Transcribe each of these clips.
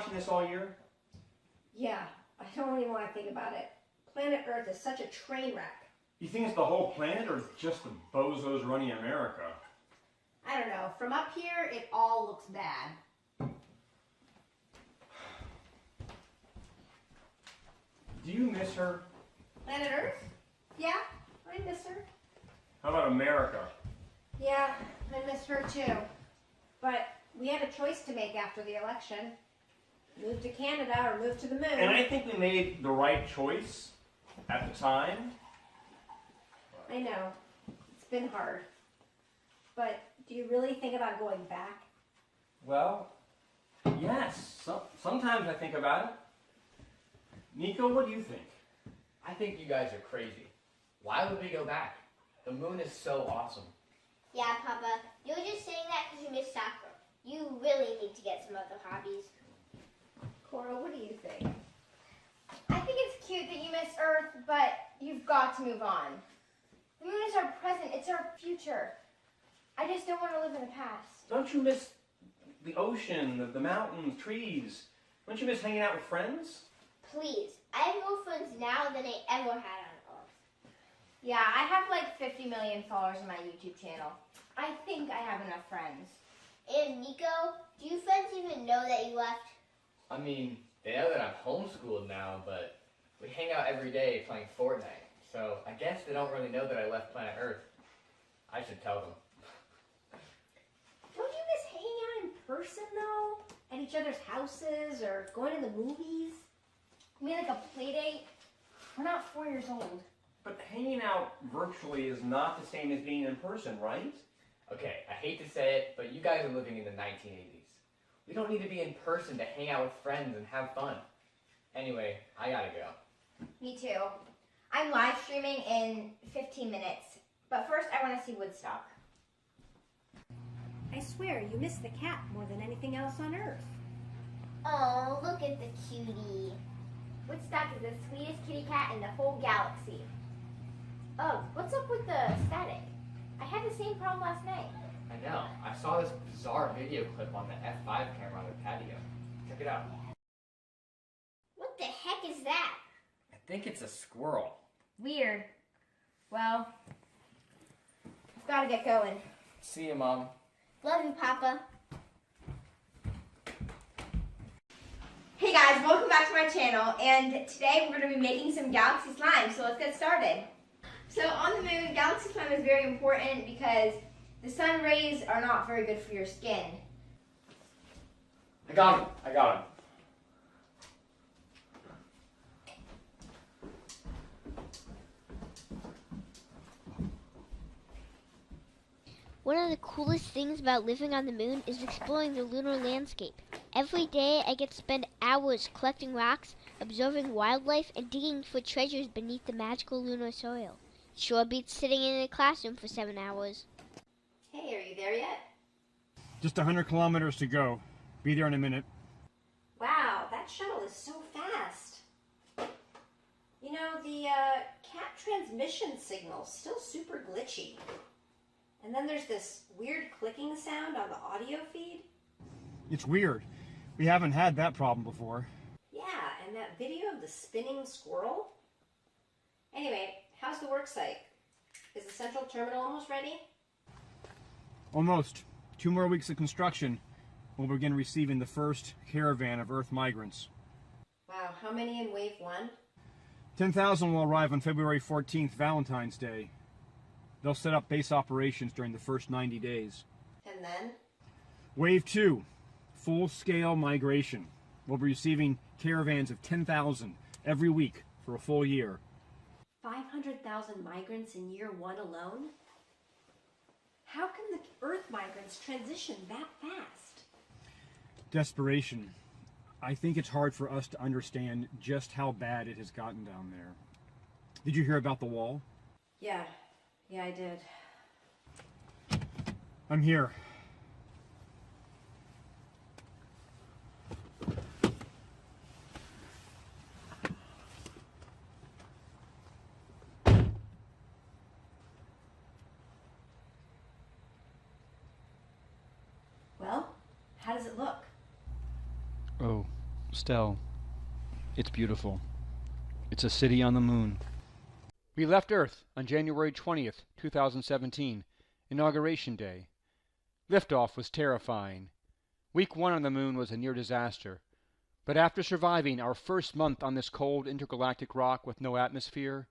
watching this all year? Yeah, I don't even want to think about it. Planet Earth is such a train wreck. You think it's the whole planet or just the bozos running America? I don't know. From up here, it all looks bad. Do you miss her? Planet Earth? Yeah, I miss her. How about America? Yeah, I miss her too. But we had a choice to make after the election. Move to Canada or move to the moon. And I think we made the right choice at the time. I know. It's been hard. But do you really think about going back? Well, yes. Sometimes I think about it. Nico, what do you think? I think you guys are crazy. Why would we go back? The moon is so awesome. Yeah, Papa. You're just saying that because you miss soccer. You really need to get some other hobbies. Cora, what do you think? I think it's cute that you miss Earth, but you've got to move on. The moon is our present. It's our future. I just don't want to live in the past. Don't you miss the ocean, the mountains, trees? Don't you miss hanging out with friends? Please. I have more friends now than I ever had on Earth. Yeah, I have like 50 million followers on my YouTube channel. I think I have enough friends. And Nico, do your friends even know that you left? I mean, they know that I'm homeschooled now, but we hang out every day playing Fortnite. So I guess they don't really know that I left planet Earth. I should tell them. Don't you miss hanging out in person, though? At each other's houses or going to the movies? You mean like a play date? We're not 4 years old. But hanging out virtually is not the same as being in person, right? Okay, I hate to say it, but you guys are living in the 1980s. We don't need to be in person to hang out with friends and have fun. Anyway, I gotta go. Me too. I'm live streaming in 15 minutes. But first, I want to see Woodstock. I swear, you miss the cat more than anything else on Earth. Oh, look at the cutie. Woodstock is the sweetest kitty cat in the whole galaxy. Oh, what's up with the static? I had the same problem last night. I know. I saw this bizarre video clip on the F5 camera on the patio. Check it out. What the heck is that? I think it's a squirrel. Weird. Well, I've got to get going. See you, Mom. Love you, Papa. Hey guys, welcome back to my channel, and today we're going to be making some galaxy slime, so let's get started. So on the moon, galaxy slime is very important because the sun rays are not very good for your skin. I got him. I got him. One of the coolest things about living on the moon is exploring the lunar landscape. Every day I get to spend hours collecting rocks, observing wildlife, and digging for treasures beneath the magical lunar soil. Sure beats sitting in a classroom for 7 hours. Hey, are you there yet? Just 100 kilometers to go. Be there in a minute. Wow, that shuttle is so fast. You know, the cat transmission signal's still super glitchy. And then there's this weird clicking sound on the audio feed. It's weird. We haven't had that problem before. Yeah, and that video of the spinning squirrel. Anyway, how's the work site? Is the central terminal almost ready? Almost. 2 more weeks of construction. We'll begin receiving the first caravan of Earth migrants. Wow, how many in wave 1? 10,000 will arrive on February 14th, Valentines Day. They'll set up base operations during the first 90 days. And then? Wave 2, full-scale migration. We'll be receiving caravans of 10,000 every week for a full year. 500,000 migrants in year 1 alone? How can the Earth migrants transition that fast? Desperation. I think it's hard for us to understand just how bad it has gotten down there. Did you hear about the wall? Yeah, I did. I'm here. Well, how does it look? Oh, Stell, it's beautiful. It's a city on the moon. We left Earth on January 20th, 2017, Inauguration Day. Liftoff was terrifying. Week 1 on the moon was a near disaster. But after surviving our first month on this cold intergalactic rock with no atmosphere,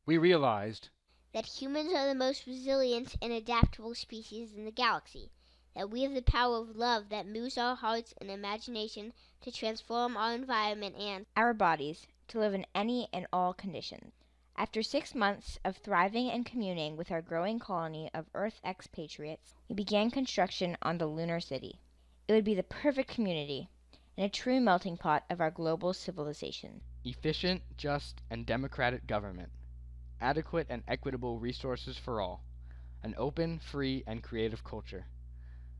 we realized that humans are the most resilient and adaptable species in the galaxy, that we have the power of love that moves our hearts and imagination to transform our environment and our bodies to live in any and all conditions. After 6 months of thriving and communing with our growing colony of Earth expatriates, we began construction on the lunar city. It would be the perfect community and a true melting pot of our global civilization. Efficient, just, and democratic government. Adequate and equitable resources for all. An open, free, and creative culture.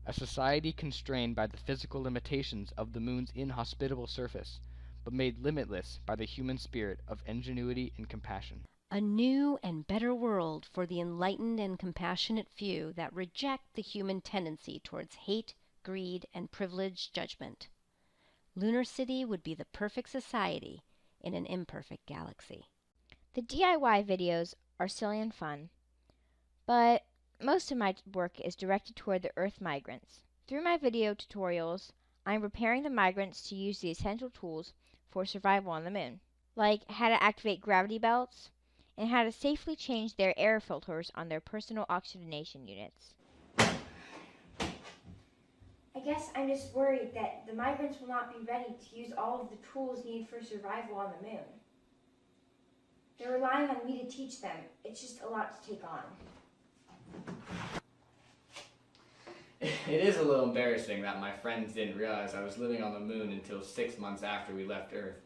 A society constrained by the physical limitations of the moon's inhospitable surface, but made limitless by the human spirit of ingenuity and compassion. A new and better world for the enlightened and compassionate few that reject the human tendency towards hate, greed, and privileged judgment. Lunar City would be the perfect society in an imperfect galaxy. The DIY videos are silly and fun, but most of my work is directed toward the Earth migrants. Through my video tutorials, I am preparing the migrants to use the essential tools for survival on the moon, like how to activate gravity belts and how to safely change their air filters on their personal oxygenation units. I guess I'm just worried that the migrants will not be ready to use all of the tools needed for survival on the moon. They're relying on me to teach them. It's just a lot to take on. It is a little embarrassing that my friends didn't realize I was living on the moon until 6 months after we left Earth.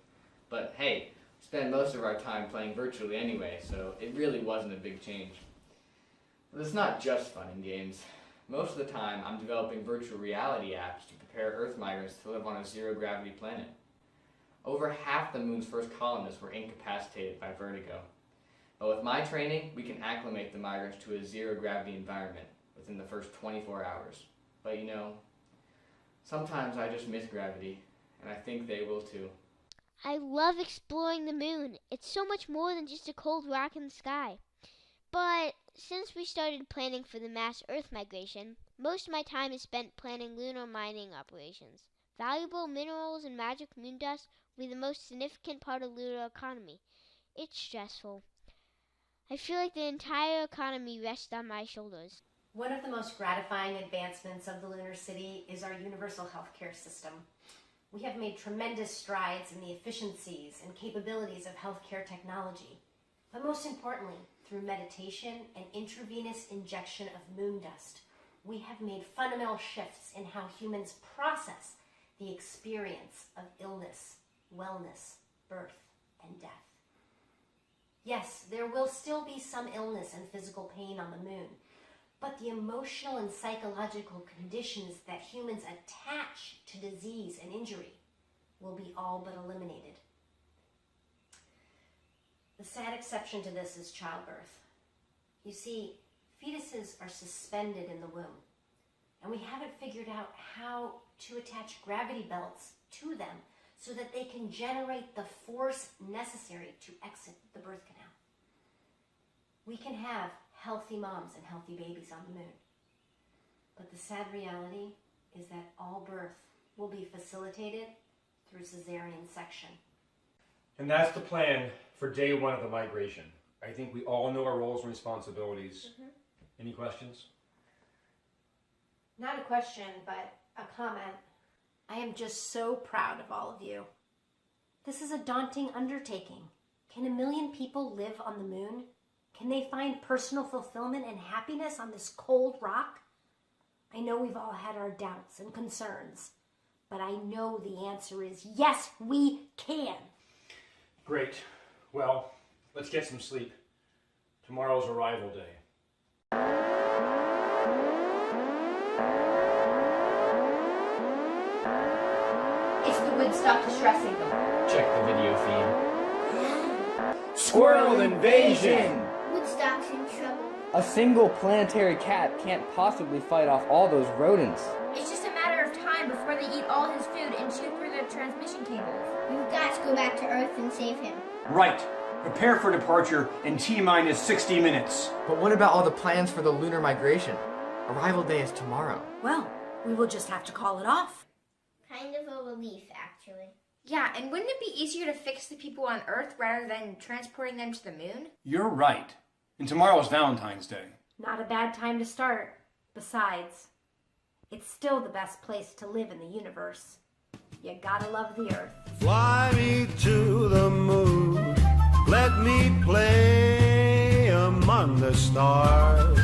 But hey, we spent most of our time playing virtually anyway, so it really wasn't a big change. But it's not just fun and games. Most of the time, I'm developing virtual reality apps to prepare Earth migrants to live on a zero-gravity planet. Over half the moon's first colonists were incapacitated by vertigo. But with my training, we can acclimate the migrants to a zero-gravity environment within the first 24 hours. But you know, sometimes I just miss gravity, and I think they will too. I love exploring the moon. It's so much more than just a cold rock in the sky. But since we started planning for the mass Earth migration, most of my time is spent planning lunar mining operations. Valuable minerals and magic moon dust will be the most significant part of the lunar economy. It's stressful. I feel like the entire economy rests on my shoulders. One of the most gratifying advancements of the lunar city is our universal healthcare system. We have made tremendous strides in the efficiencies and capabilities of healthcare technology, but most importantly, through meditation and intravenous injection of moon dust, we have made fundamental shifts in how humans process the experience of illness, wellness, birth, and death. Yes, there will still be some illness and physical pain on the moon, but the emotional and psychological conditions that humans attach to disease and injury will be all but eliminated. The sad exception to this is childbirth. You see, fetuses are suspended in the womb, and we haven't figured out how to attach gravity belts to them so that they can generate the force necessary to exit the birth canal. We can have healthy moms and healthy babies on the moon, but the sad reality is that all birth will be facilitated through cesarean section. And that's the plan for day 1 of the migration. I think we all know our roles and responsibilities. Any questions? Not a question, but a comment. I am just so proud of all of you. This is a daunting undertaking. Can 1 million people live on the moon? Can they find personal fulfillment and happiness on this cold rock? I know we've all had our doubts and concerns, but I know the answer is yes, we can. Great. Well, let's get some sleep. Tomorrow's arrival day. It's the Woodstock distress signal. Check the video feed. Squirrel invasion! Woodstock's in trouble. A single planetary cat can't possibly fight off all those rodents. It's just a matter of time before they eat all his food and chew through the the transmission cables. You've got to go back to Earth and save him. Right. Prepare for departure in T-minus 60 minutes. But what about all the plans for the lunar migration? Arrival day is tomorrow. Well, we will just have to call it off. Kind of a relief, actually. Yeah, and wouldn't it be easier to fix the people on Earth rather than transporting them to the moon? You're right. And tomorrow's Valentine's Day. Not a bad time to start. Besides, it's still the best place to live in the universe. You gotta love the Earth. Fly me to the moon. Let me play among the stars.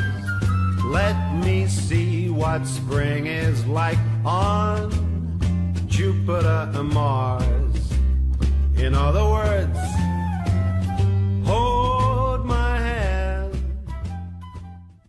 Let me see what spring is like on Jupiter and Mars. In other words,